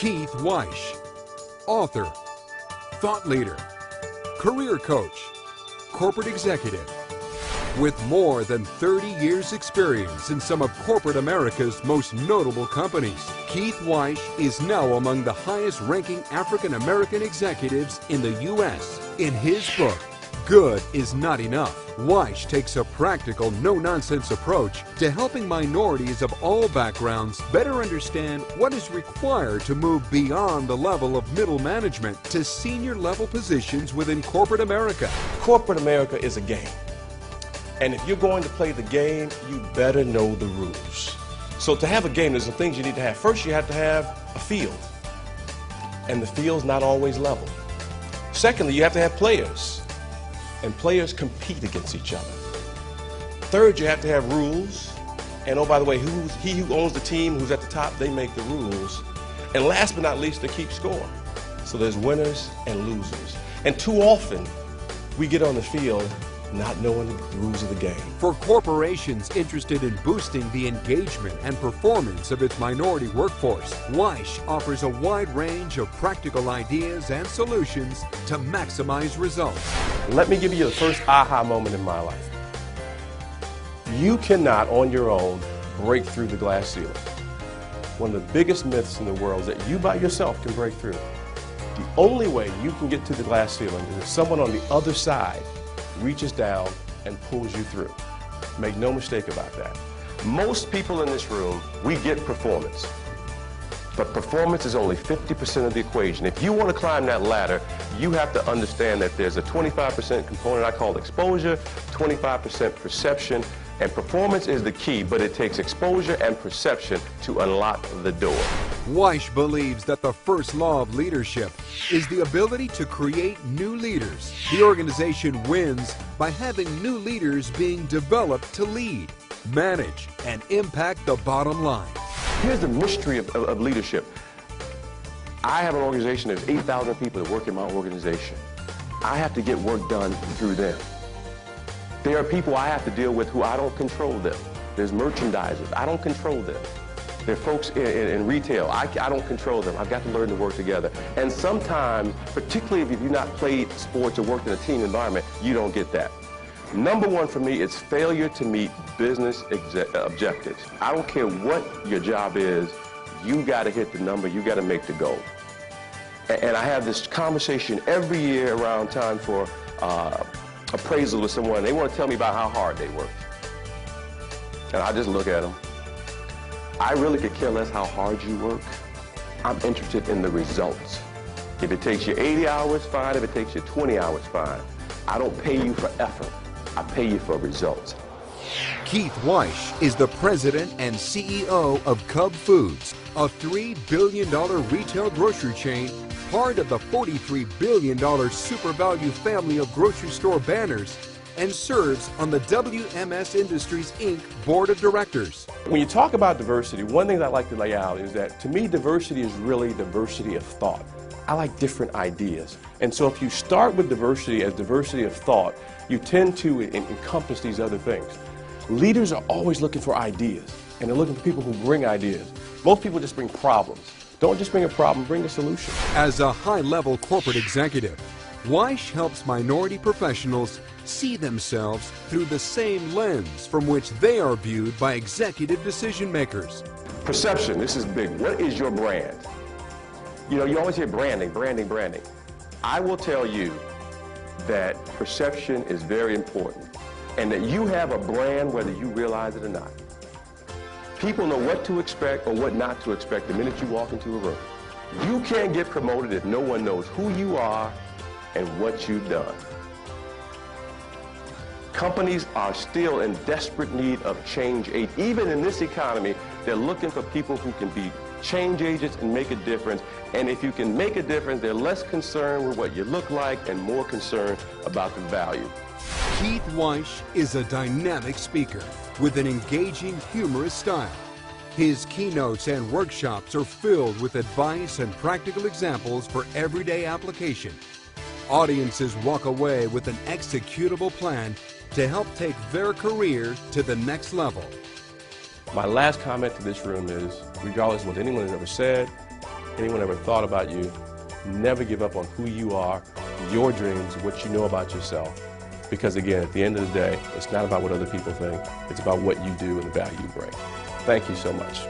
Keith Weish, author, thought leader, career coach, corporate executive. With more than 30 years' experience in some of corporate America's most notable companies, Keith Weish is now among the highest-ranking African-American executives in the U.S. In his book, Good is Not Enough, Weish takes a practical, no-nonsense approach to helping minorities of all backgrounds better understand what is required to move beyond the level of middle management to senior-level positions within corporate America. Corporate America is a game. And if you're going to play the game, you better know the rules. So to have a game, there's some things you need to have. First, you have to have a field. And the field's not always level. Secondly, you have to have players. And players compete against each other. Third, you have to have rules. And oh, by the way, he who owns the team, who's at the top, they make the rules. And last but not least, they keep score. So there's winners and losers. And too often, we get on the field not knowing the rules of the game. For corporations interested in boosting the engagement and performance of its minority workforce, Weish offers a wide range of practical ideas and solutions to maximize results. Let me give you the first aha moment in my life. You cannot, on your own, break through the glass ceiling. One of the biggest myths in the world is that you by yourself can break through. The only way you can get to the glass ceiling is if someone on the other side reaches down and pulls you through. Make no mistake about that. Most people in this room, we get performance. But performance is only 50% of the equation. If you want to climb that ladder, you have to understand that there's a 25% component I call exposure, 25% perception, and performance is the key, but it takes exposure and perception to unlock the door. Weish believes that the first law of leadership is the ability to create new leaders. The organization wins by having new leaders being developed to lead, manage, and impact the bottom line. Here's the mystery of leadership. I have an organization, there's 8,000 people that work in my organization. I have to get work done through them. There are people I have to deal with who I don't control them. There's merchandisers, I don't control them. There are folks in retail, I don't control them. I've got to learn to work together. And sometimes, particularly if you've not played sports or worked in a team environment, you don't get that. Number one for me is failure to meet business objectives. I don't care what your job is, you got to hit the number, you got to make the goal. And I have this conversation every year around time for appraisal with someone. They want to tell me about how hard they work. And I just look at them. I really could care less how hard you work. I'm interested in the results. If it takes you 80 hours, fine. If it takes you 20 hours, fine. I don't pay you for effort. I pay you for results. Keith Weish is the president and CEO of Cub Foods, a $3 billion retail grocery chain, part of the $43 billion SuperValu family of grocery store banners, and serves on the WMS Industries, Inc. Board of Directors. When you talk about diversity, one thing I like to lay out is that, to me, diversity is really diversity of thought. I like different ideas. And so if you start with diversity as diversity of thought, you tend to encompass these other things. Leaders are always looking for ideas, and they're looking for people who bring ideas. Most people just bring problems. Don't just bring a problem, bring a solution. As a high-level corporate executive, Weish helps minority professionals see themselves through the same lens from which they are viewed by executive decision makers. Perception, this is big. What is your brand? You know, you always hear branding, branding, branding. I will tell you that perception is very important, and that you have a brand whether you realize it or not. People know what to expect or what not to expect the minute you walk into a room. You can't get promoted if no one knows who you are and what you've done. Companies are still in desperate need of change agents. Even in this economy, they're looking for people who can be change agents and make a difference. And if you can make a difference, they're less concerned with what you look like and more concerned about the value. Keith Weish is a dynamic speaker with an engaging, humorous style. His keynotes and workshops are filled with advice and practical examples for everyday application. Audiences walk away with an executable plan to help take their career to the next level. My last comment to this room is, regardless of what anyone has ever said, anyone ever thought about you. Never give up on who you are, your dreams, what you know about yourself. Because again, at the end of the day, it's not about what other people think. It's about what you do and the value you bring. Thank you so much.